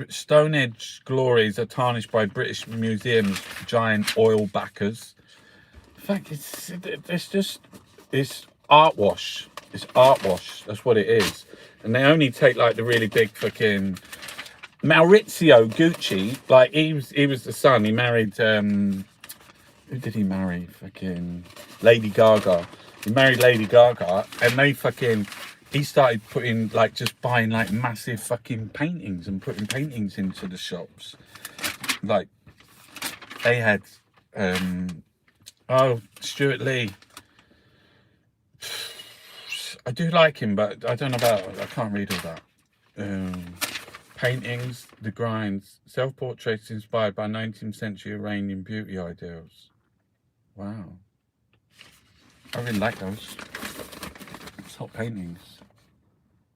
Stonehenge glories are tarnished by British museums, giant oil backers. In fact, it's art wash. It's art wash. That's what it is. And they only take like the really big fucking Maurizio Gucci. Like he was the son. He married who did he marry? Fucking Lady Gaga. He married Lady Gaga, and he started putting like just buying like massive fucking paintings and putting paintings into the shops. Like they had Stuart Lee. I do like him, but I don't know about, I can't read all that. Paintings, the grinds, self-portraits inspired by 19th century Iranian beauty ideals. Wow. I really like those. Top paintings.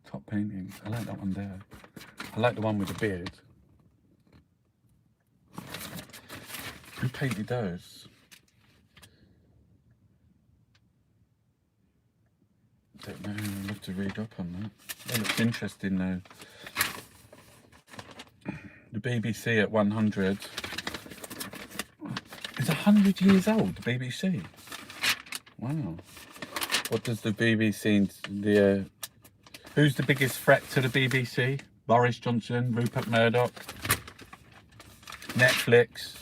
Top paintings. I like that one there. I like the one with the beard. Who painted those? Don't know. I'll have to read up on that. That looks interesting though. The BBC at 100. It's 100 years old, the BBC. Wow. What does the BBC... who's the biggest threat to the BBC? Boris Johnson, Rupert Murdoch, Netflix.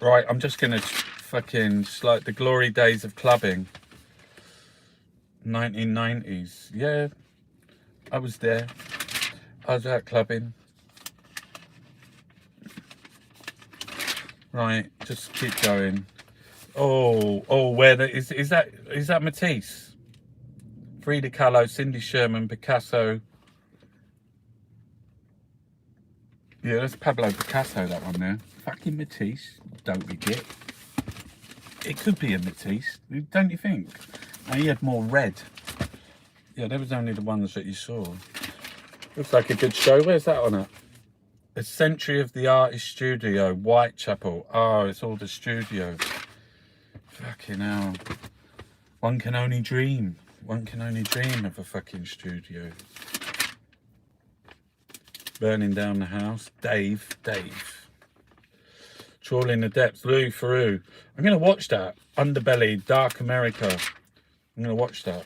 Right, I'm just going to fucking, just like the glory days of clubbing. 1990s. Yeah, I was there. I was out clubbing. Right, just keep going. Oh, where the, is that Matisse? Frida Kahlo, Cindy Sherman, Picasso. Yeah, that's Pablo Picasso, that one there. Fucking Matisse, don't be git. It could be a Matisse, don't you think? And he had more red. Yeah, there was only the ones that you saw. Looks like a good show. Where's that one at? A Century of the Artist Studio, Whitechapel. Oh, it's all the studios. Fucking hell. One can only dream. One can only dream of a fucking studio. Burning down the house. Dave. Trawling the Depths, Louis Theroux. I'm going to watch that. Underbelly, Dark America. I'm going to watch that.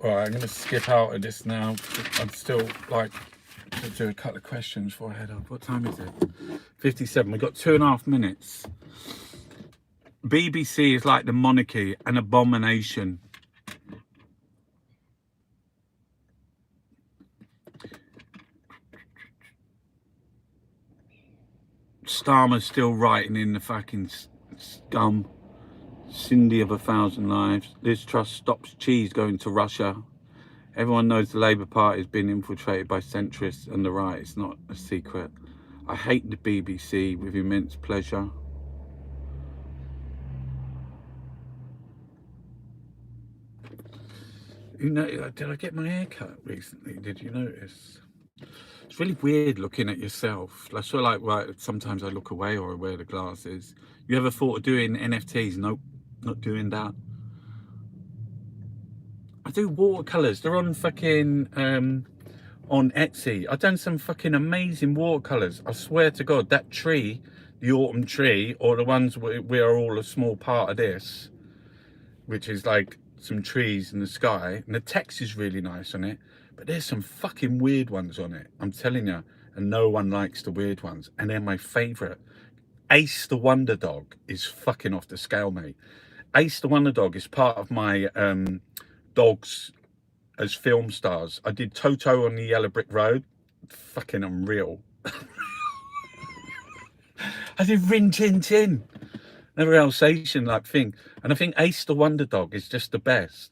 Alright, I'm going to skip out of this now. I'm still like to do a couple of questions before I head up. What time is it? 57. We've got 2.5 minutes. BBC is like the monarchy, an abomination. Starmer's still writing in the fucking scum. Cindy of 1,000 Lives. Liz Truss stops cheese going to Russia. Everyone knows the Labour Party has been infiltrated by centrists and the right. It's not a secret. I hate the BBC with immense pleasure. You know, did I get my hair cut recently? Did you notice? It's really weird looking at yourself. I feel like sometimes I look away or I wear the glasses. You ever thought of doing NFTs? Nope, not doing that. I do watercolors. They're on fucking on Etsy. I've done some fucking amazing watercolors. I swear to God, that tree, the autumn tree, or the ones we are all a small part of this, which is like some trees in the sky, and the text is really nice on it, but there's some fucking weird ones on it, I'm telling you, and no one likes the weird ones, and they're my favorite. Ace the Wonder Dog is fucking off the scale, mate. Ace the Wonder Dog is part of my dogs as film stars. I did Toto on the Yellow Brick Road, fucking unreal. I did Rin Tin Tin, never Alsatian like thing, and I think Ace the Wonder Dog is just the best.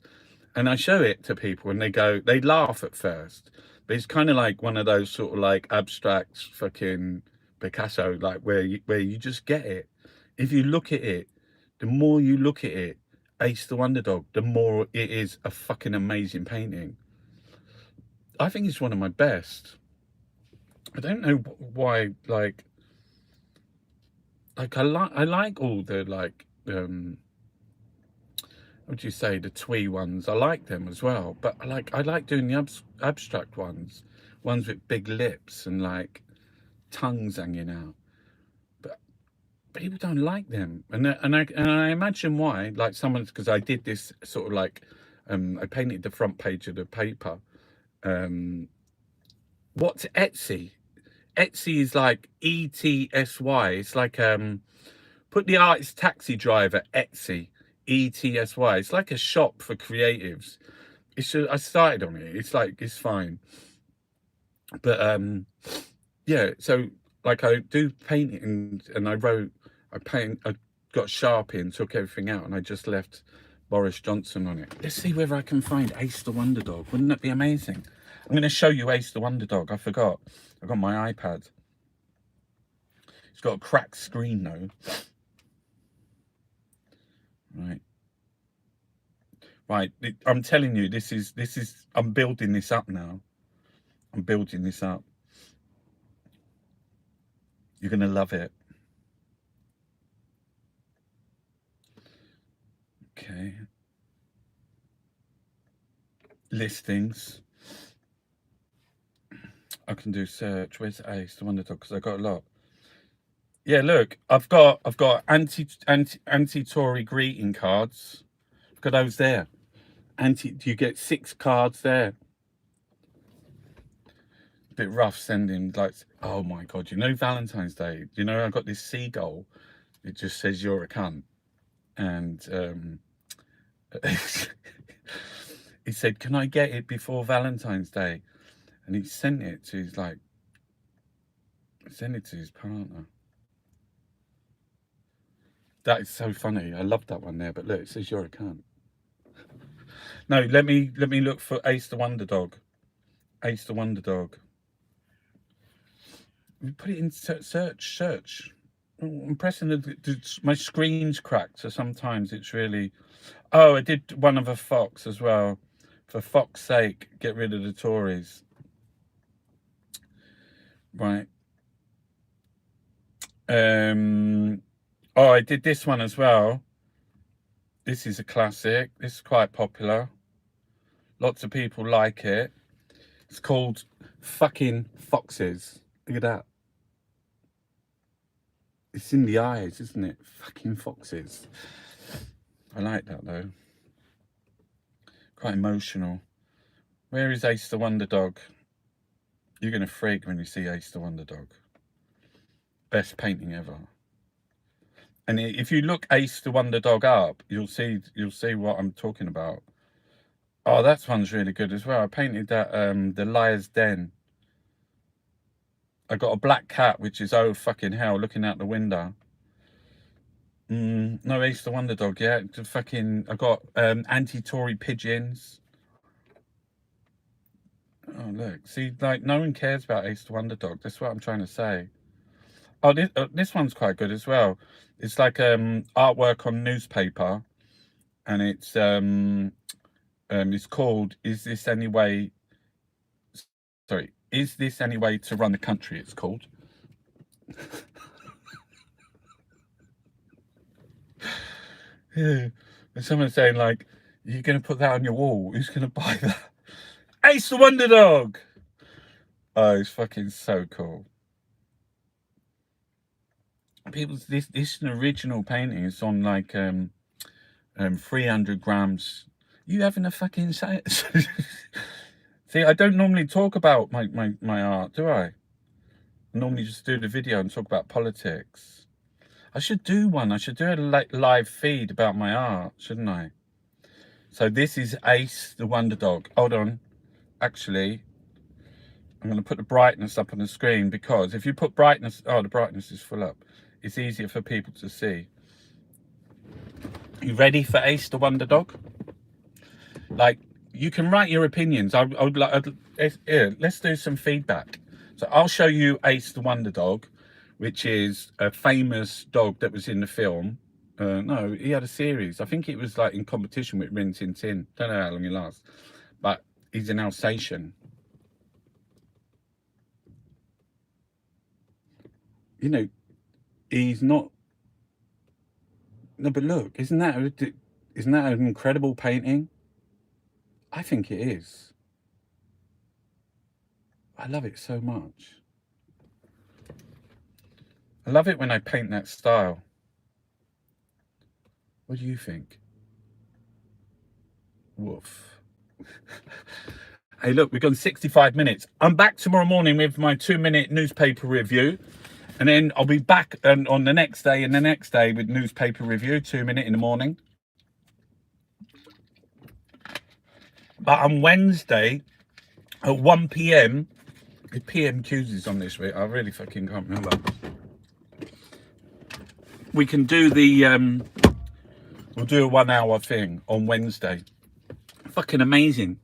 And I show it to people and they laugh at first, but it's kind of like one of those sort of like abstract fucking Picasso, like where you just get it. If you look at it, the more you look at it, Ace the Wonder Dog, the more it is a fucking amazing painting. I think it's one of my best. I don't know why, like I like all the like what do you say, the twee ones. I like them as well, but I like doing the abstract ones with big lips and like tongues hanging out. But people don't like them, and I imagine why. Like someone's, because I did this sort of like I painted the front page of the paper. What's Etsy? Etsy is like ETSY. It's like put the artist taxi driver Etsy. ETSY. It's like a shop for creatives. It's just, I started on it. It's like, it's fine. But yeah, so like I do painting, and I got Sharpie and took everything out, and I just left Boris Johnson on it. Let's see whether I can find Ace the Wonder Dog. Wouldn't that be amazing? I'm going to show you Ace the Wonder Dog. I forgot. I got my iPad. It's got a cracked screen though. Right, I'm telling you, this is I'm building this up now. I'm building this up. You're gonna love it. Okay. Listings. I can do search. Where's Ace the Wonder Dog? Because I got a lot. Yeah, look, I've got anti-Tory greeting cards. I've got those there. You get 6 cards there. bit rough sending like, oh my god, you know, Valentine's Day, you know, I got this seagull, it just says you're a cunt. And he said, can I get it before Valentine's Day? And he sent it to his, like, sent it to his partner. That is so funny. I love that one there, but look, it says you're a cunt. No, let me look for Ace the Wonder Dog. Ace the Wonder Dog. We put it in search. I'm pressing my screen's cracked, so sometimes it's really. Oh, I did one of a fox as well. For fuck's sake, get rid of the Tories. Right. Oh, I did this one as well. This is a classic. This is quite popular. Lots of people like it. It's called Fucking Foxes. Look at that. It's in the eyes, isn't it? Fucking foxes. I like that though. Quite emotional. Where is Ace the Wonder Dog? You're going to freak when you see Ace the Wonder Dog. Best painting ever. And if you look Ace the Wonder Dog up, you'll see what I'm talking about. Oh, that one's really good as well. I painted that the Liar's Den. I got a black cat, which is oh fucking hell, looking out the window. No, Ace the Wonder Dog, yeah. I got anti-Tory pigeons. Oh look, see, like no one cares about Ace the Wonder Dog. That's what I'm trying to say. Oh, this one's quite good as well. It's like artwork on newspaper, and it's called "Is this any way?" Sorry, "Is this any way to run the country?" It's called. Yeah, and someone's saying like, "You're gonna put that on your wall? Who's gonna buy that?" Ace the Wonder Dog. Oh, it's fucking so cool. This is an original painting. It's on like 300 grams. You having a fucking say? See, I don't normally talk about my art, do I? I normally just do the video and talk about politics. I should do one. I should do a live feed about my art, shouldn't I? So this is Ace the Wonder Dog. Hold on. Actually, I'm going to put the brightness up on the screen, because if you put brightness, oh, the brightness is full up. It's easier for people to see. You ready for Ace the Wonder Dog? Like, you can write your opinions. I would like. Here, let's do some feedback. So I'll show you Ace the Wonder Dog, which is a famous dog that was in the film. No, he had a series. I think it was like in competition with Rin Tin Tin. Don't know how long he lasts, but he's an Alsatian. You know, he's not. No, but look, isn't that an incredible painting? I think it is. I love it so much. I love it when I paint that style. What do you think? Woof. Hey, look, we've gone 65 minutes. I'm back tomorrow morning with my 2-minute newspaper review. And then I'll be back on the next day and the next day with newspaper review, 2-minute in the morning. But on Wednesday at 1 p.m, the PMQs is on this week. I really fucking can't remember. We can do we'll do a 1 hour thing on Wednesday. Fucking amazing.